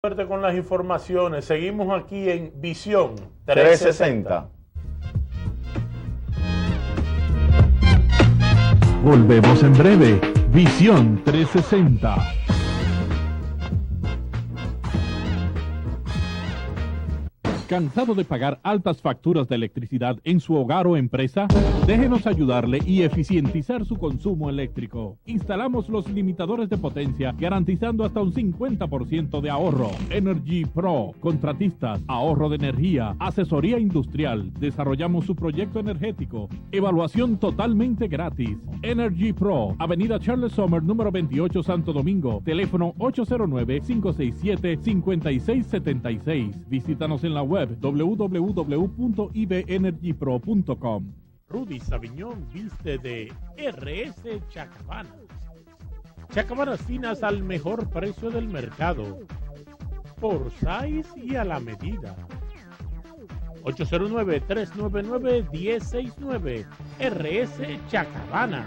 Suerte con las informaciones. Seguimos aquí en Visión 360. Volvemos en breve. Visión 360. ¿Cansado de pagar altas facturas de electricidad en su hogar o empresa? Déjenos ayudarle y eficientizar su consumo eléctrico. Instalamos los limitadores de potencia garantizando hasta un 50% de ahorro. Energy Pro, contratistas, ahorro de energía, asesoría industrial. Desarrollamos su proyecto energético. Evaluación totalmente gratis. Energy Pro, Avenida Charles Sommer, número 28, Santo Domingo. Teléfono 809-567-5676. Visítanos en la web www.ibenergypro.com. Rudy Sabiñón viste de RS Chacabanas. Chacabanas finas al mejor precio del mercado. Por size y a la medida. 809-399-1069. RS Chacabanas.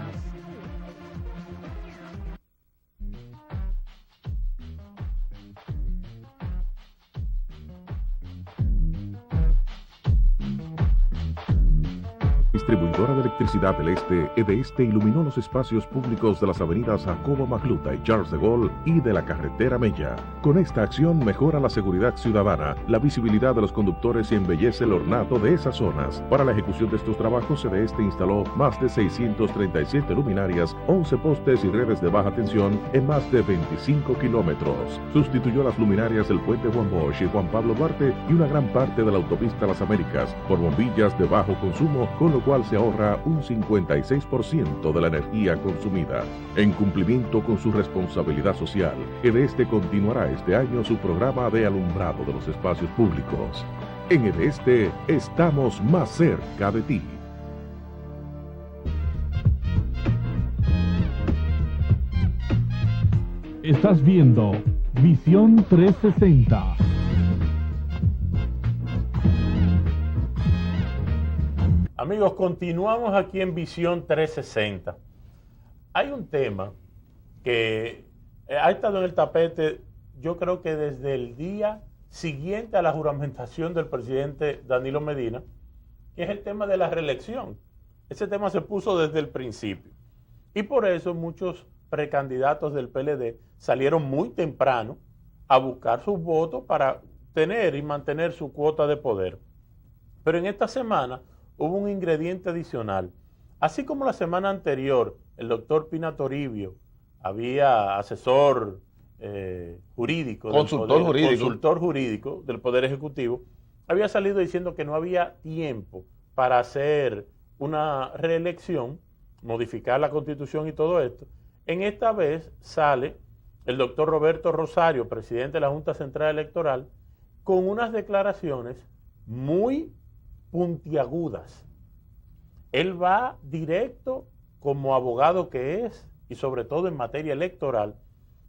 Distribuidora de Electricidad del Este, EDESTE iluminó los espacios públicos de las avenidas Jacobo Magluta y Charles de Gaulle y de la carretera Mella. Con esta acción mejora la seguridad ciudadana, la visibilidad de los conductores y embellece el ornato de esas zonas. Para la ejecución de estos trabajos, EDESTE instaló más de 637 luminarias, 11 postes y redes de baja tensión en más de 25 kilómetros. Sustituyó las luminarias del puente Juan Bosch y Juan Pablo Duarte y una gran parte de la autopista Las Américas por bombillas de bajo consumo, con lo cual se ahorra un 56% de la energía consumida. En cumplimiento con su responsabilidad social, EDESTE continuará este año su programa de alumbrado de los espacios públicos. En EDESTE estamos más cerca de ti. Estás viendo Visión 360. Amigos, continuamos aquí en Visión 360. Hay un tema que ha estado en el tapete, yo creo que desde el día siguiente a la juramentación del presidente Danilo Medina, que es el tema de la reelección. Ese tema se puso desde el principio. Y por eso muchos precandidatos del PLD salieron muy temprano a buscar sus votos para tener y mantener su cuota de poder. Pero en esta semana hubo un ingrediente adicional. Así como la semana anterior el doctor Pina Toribio, había asesor jurídico, consultor jurídico del Poder Ejecutivo, había salido diciendo que no había tiempo para hacer una reelección, modificar la Constitución y todo esto. En esta vez sale el doctor Roberto Rosario, presidente de la Junta Central Electoral, con unas declaraciones muy puntiagudas. Él va directo, como abogado que es, y sobre todo en materia electoral,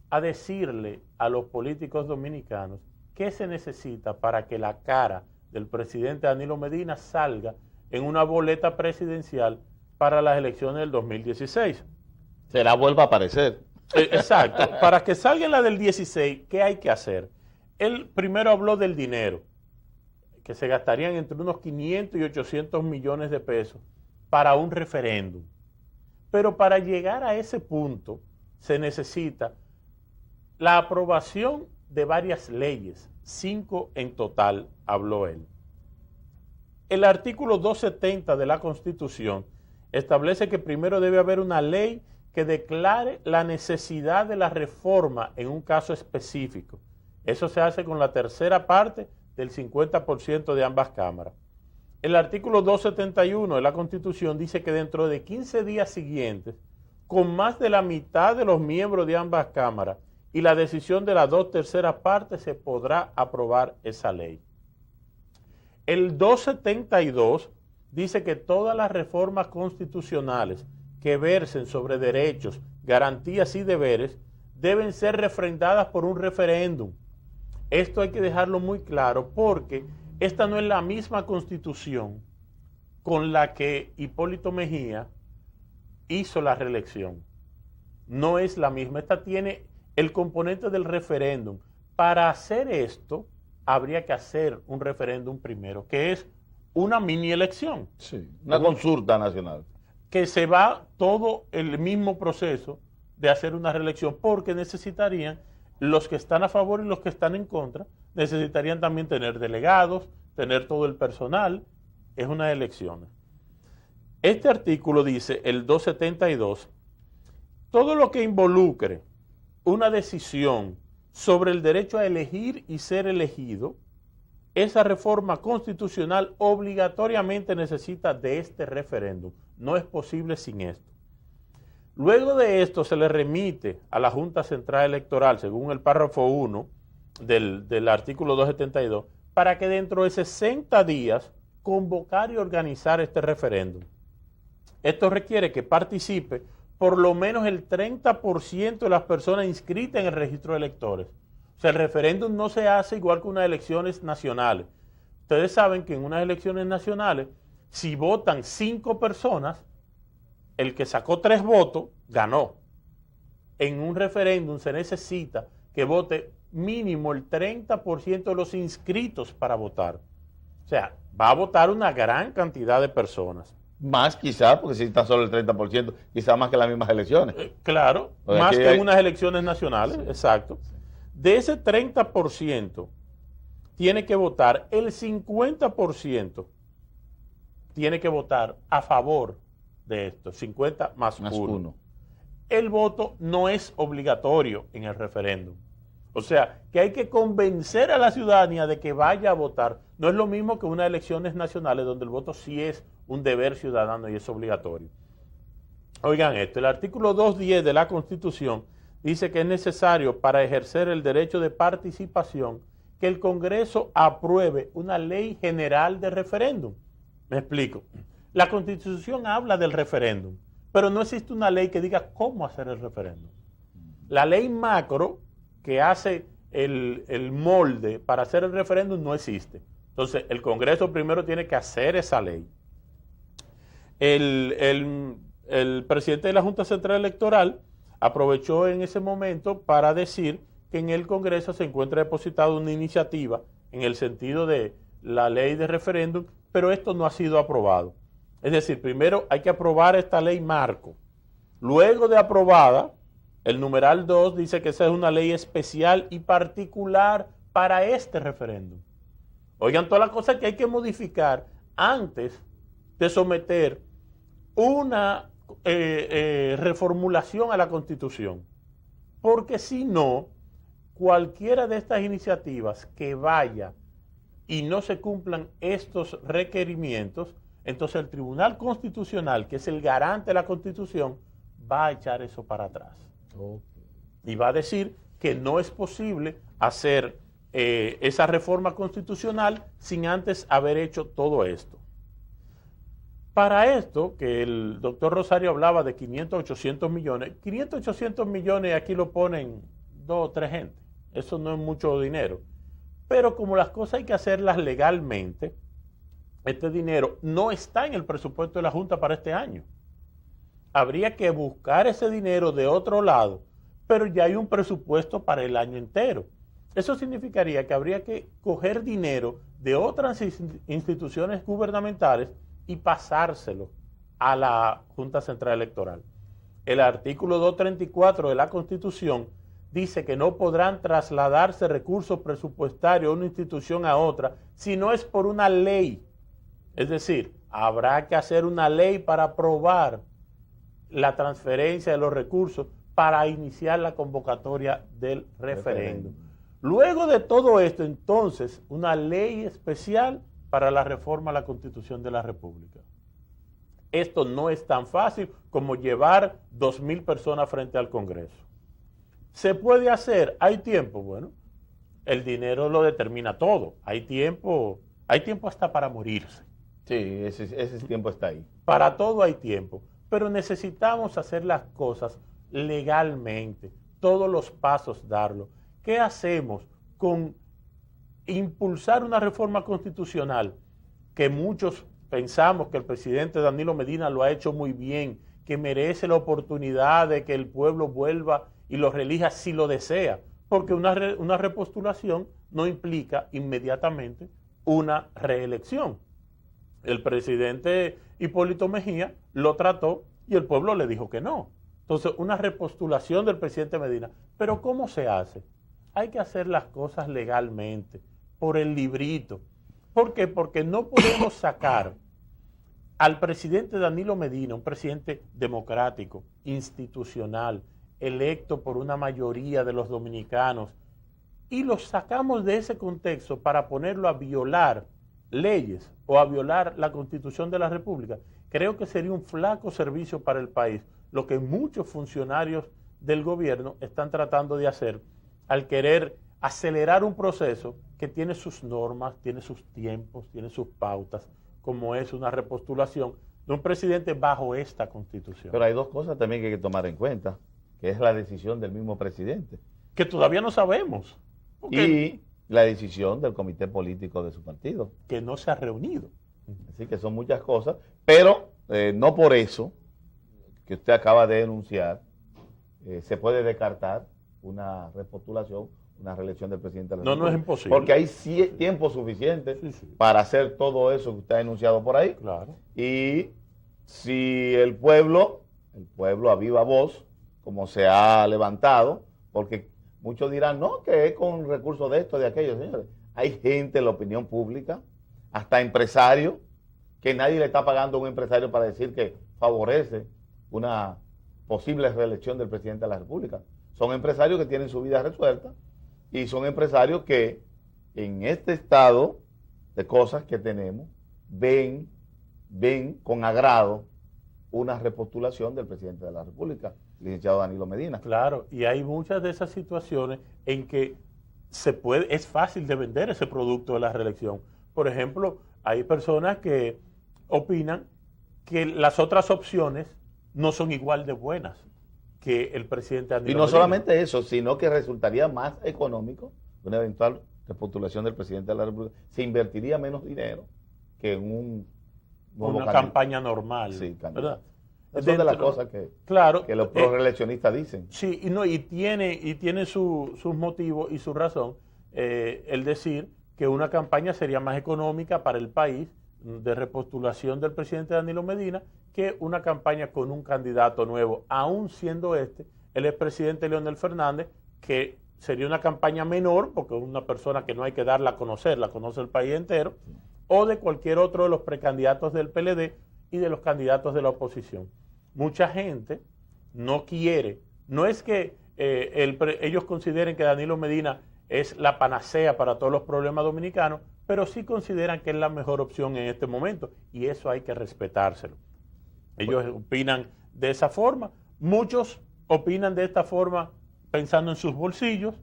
a decirle a los políticos dominicanos qué se necesita para que la cara del presidente Danilo Medina salga en una boleta presidencial para las elecciones del 2016. Se la vuelva a aparecer. Exacto. Para que salga en la del 16, ¿qué hay que hacer? Él primero habló del dinero, que se gastarían entre unos 500 y 800 millones de pesos para un referéndum. Pero para llegar a ese punto se necesita la aprobación de varias leyes, 5 en total, habló él. El artículo 270 de la Constitución establece que primero debe haber una ley que declare la necesidad de la reforma en un caso específico. Eso se hace con la tercera parte del 50% de ambas cámaras. El artículo 271 de la Constitución dice que dentro de 15 días siguientes, con más de la mitad de los miembros de ambas cámaras y la decisión de las 2/3 partes, se podrá aprobar esa ley. El 272 dice que todas las reformas constitucionales que versen sobre derechos, garantías y deberes deben ser refrendadas por un referéndum. Esto hay que dejarlo muy claro porque esta no es la misma Constitución con la que Hipólito Mejía hizo la reelección. No es la misma. Esta tiene el componente del referéndum, Para hacer esto, habría que hacer un referéndum primero, que es una mini elección. Sí, una consulta nacional. Que se va todo el mismo proceso de hacer una reelección, porque necesitarían, los que están a favor y los que están en contra, necesitarían también tener delegados, tener todo el personal, es unas elecciones. Este artículo dice, el 272, todo lo que involucre una decisión sobre el derecho a elegir y ser elegido, esa reforma constitucional obligatoriamente necesita de este referéndum. No es posible sin esto. Luego de esto se le remite a la Junta Central Electoral, según el párrafo 1 del artículo 272, para que dentro de 60 días convocar y organizar este referéndum. Esto requiere que participe por lo menos el 30% de las personas inscritas en el registro de electores. O sea, el referéndum no se hace igual que unas elecciones nacionales. Ustedes saben que en unas elecciones nacionales, si votan 5 personas, el que sacó 3 votos, ganó. En un referéndum se necesita que vote mínimo el 30% de los inscritos para votar. O sea, va a votar una gran cantidad de personas. Más quizás, porque si está solo el 30%, quizás más que las mismas elecciones. Claro, más que en unas elecciones nacionales, sí. Exacto. De ese 30%, tiene que votar el 50%, tiene que votar a favor de esto, 50 más 1. El voto no es obligatorio en el referéndum. O sea, que hay que convencer a la ciudadanía de que vaya a votar. No es lo mismo que unas elecciones nacionales donde el voto sí es un deber ciudadano y es obligatorio. Oigan esto, el artículo 210 de la Constitución dice que es necesario para ejercer el derecho de participación que el Congreso apruebe una ley general de referéndum. Me explico. La Constitución habla del referéndum, pero no existe una ley que diga cómo hacer el referéndum. La ley macro que hace el molde para hacer el referéndum no existe. Entonces, el Congreso primero tiene que hacer esa ley. El presidente de la Junta Central Electoral aprovechó en ese momento para decir que en el Congreso se encuentra depositada una iniciativa en el sentido de la ley de referéndum, pero esto no ha sido aprobado. Es decir, primero hay que aprobar esta ley marco. Luego de aprobada, el numeral 2 dice que esa es una ley especial y particular para este referéndum. Oigan todas las cosas que hay que modificar antes de someter una reformulación a la Constitución. Porque si no, cualquiera de estas iniciativas que vaya y no se cumplan estos requerimientos, entonces el Tribunal Constitucional, que es el garante de la Constitución, va a echar eso para atrás. Y va a decir que no es posible hacer esa reforma constitucional sin antes haber hecho todo esto. Para esto, que el doctor Rosario hablaba de 500, 800 millones, 500, 800 millones aquí lo ponen 2 o 3 gente. Eso no es mucho dinero. Pero como las cosas hay que hacerlas legalmente, este dinero no está en el presupuesto de la Junta para este año. Habría que buscar ese dinero de otro lado, pero ya hay un presupuesto para el año entero. Eso significaría que habría que coger dinero de otras instituciones gubernamentales y pasárselo a la Junta Central Electoral. El artículo 234 de la Constitución dice que no podrán trasladarse recursos presupuestarios de una institución a otra si no es por una ley. Es decir, habrá que hacer una ley para aprobar la transferencia de los recursos para iniciar la convocatoria del referéndum. Luego de todo esto, entonces, una ley especial para la reforma a la Constitución de la República. Esto no es tan fácil como llevar 2,000 personas frente al Congreso. ¿Se puede hacer? ¿Hay tiempo? Bueno, el dinero lo determina todo. Hay tiempo hasta para morirse. Sí, ese tiempo está ahí. Para todo hay tiempo, pero necesitamos hacer las cosas legalmente, todos los pasos darlo. ¿Qué hacemos con impulsar una reforma constitucional que muchos pensamos que el presidente Danilo Medina lo ha hecho muy bien, que merece la oportunidad de que el pueblo vuelva y lo reelija si lo desea? porque una repostulación no implica inmediatamente una reelección. El presidente Hipólito Mejía lo trató y el pueblo le dijo que no. Entonces, una repostulación del presidente Medina. ¿Pero cómo se hace? Hay que hacer las cosas legalmente, por el librito. ¿Por qué? Porque no podemos sacar al presidente Danilo Medina, un presidente democrático, institucional, electo por una mayoría de los dominicanos, y lo sacamos de ese contexto para ponerlo a violar leyes o a violar la Constitución de la República. Creo que sería un flaco servicio para el país, lo que muchos funcionarios del gobierno están tratando de hacer al querer acelerar un proceso que tiene sus normas, tiene sus tiempos, tiene sus pautas, como es una repostulación de un presidente bajo esta Constitución. Pero hay dos cosas también que hay que tomar en cuenta, que es la decisión del mismo presidente. Que todavía no sabemos. Y la decisión del comité político de su partido. Que no se ha reunido. Así que son muchas cosas, pero no por eso que usted acaba de denunciar, se puede descartar una repostulación, una reelección del presidente de la República. No es imposible. Porque hay tiempo suficiente Sí. para hacer todo eso que usted ha denunciado por ahí. Claro. Y si el pueblo a viva voz, como se ha levantado, porque muchos dirán, no, que es con recursos de esto, de aquello, señores. Hay gente en la opinión pública, hasta empresarios, que nadie le está pagando a un empresario para decir que favorece una posible reelección del presidente de la República. Son empresarios que tienen su vida resuelta y son empresarios que en este estado de cosas que tenemos ven con agrado una repostulación del presidente de la República, licenciado Danilo Medina. Claro, y hay muchas de esas situaciones en que es fácil de vender ese producto de la reelección. Por ejemplo, hay personas que opinan que las otras opciones no son igual de buenas que el presidente Danilo Y no Medina. solamente eso, sino que resultaría más económico una eventual repostulación del presidente de la República. Se invertiría menos dinero que en un nuevo una campaña normal, Sí, ¿verdad? Eso es de las cosas que los proreeleccionistas dicen. Sí, y tiene sus motivos y su razón el decir que una campaña sería más económica para el país de repostulación del presidente Danilo Medina que una campaña con un candidato nuevo, aún siendo el expresidente Leonel Fernández, que sería una campaña menor, porque es una persona que no hay que darla a conocer, la conoce el país entero, o de cualquier otro de los precandidatos del PLD y de los candidatos de la oposición. Mucha gente no quiere, no es que ellos consideren que Danilo Medina es la panacea para todos los problemas dominicanos, pero sí consideran que es la mejor opción en este momento, y eso hay que respetárselo. Ellos opinan de esa forma, muchos opinan de esta forma pensando en sus bolsillos,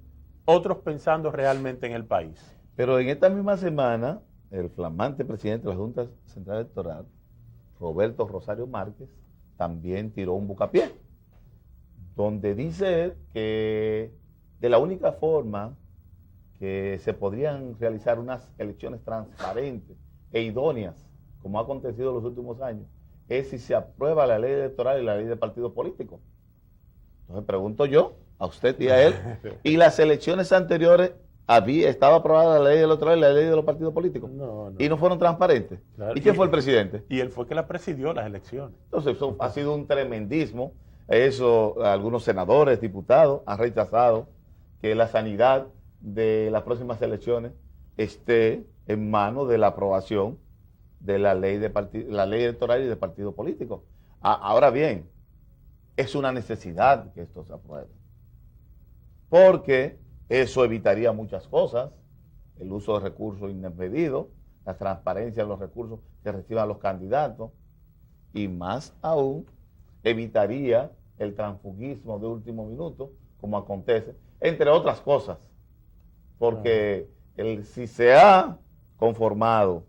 otros pensando realmente en el país. Pero en esta misma semana, el flamante presidente de la Junta Central Electoral, Roberto Rosario Márquez, también tiró un bucapié, donde dice él que de la única forma que se podrían realizar unas elecciones transparentes e idóneas, como ha acontecido en los últimos años, es si se aprueba la ley electoral y la ley de partidos políticos. Entonces pregunto yo, a usted y a él, ¿y las elecciones anteriores estaba aprobada la ley electoral y la ley de los partidos políticos? No. ¿Y no fueron transparentes? Claro. ¿Y quién fue el presidente? Y él fue que la presidió las elecciones. Entonces eso ha sido un tremendismo. Eso, algunos senadores, diputados han rechazado que la sanidad de las próximas elecciones esté en manos de la aprobación de la ley electoral y de partidos políticos. Ahora bien, es una necesidad que esto se apruebe, porque eso evitaría muchas cosas, el uso de recursos indesmedidos, la transparencia de los recursos que reciban los candidatos, y más aún evitaría el transfugismo de último minuto, como acontece, entre otras cosas, porque si se ha conformado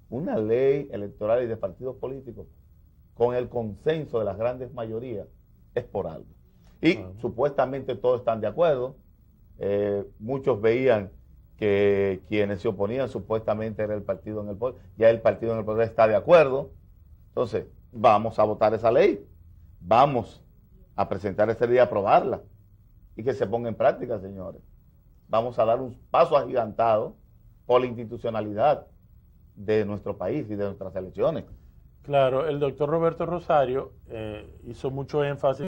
una ley electoral y de partidos políticos con el consenso de las grandes mayorías, es por algo. Y supuestamente todos están de acuerdo. Muchos veían que quienes se oponían supuestamente era el partido en el poder. Ya el partido en el poder está de acuerdo. Entonces, vamos a votar esa ley. Vamos a presentar ese día, a aprobarla. Y que se ponga en práctica, señores. vamos a dar un paso agigantado por la institucionalidad de nuestro país y de nuestras elecciones. Claro, el doctor Roberto Rosario hizo mucho énfasis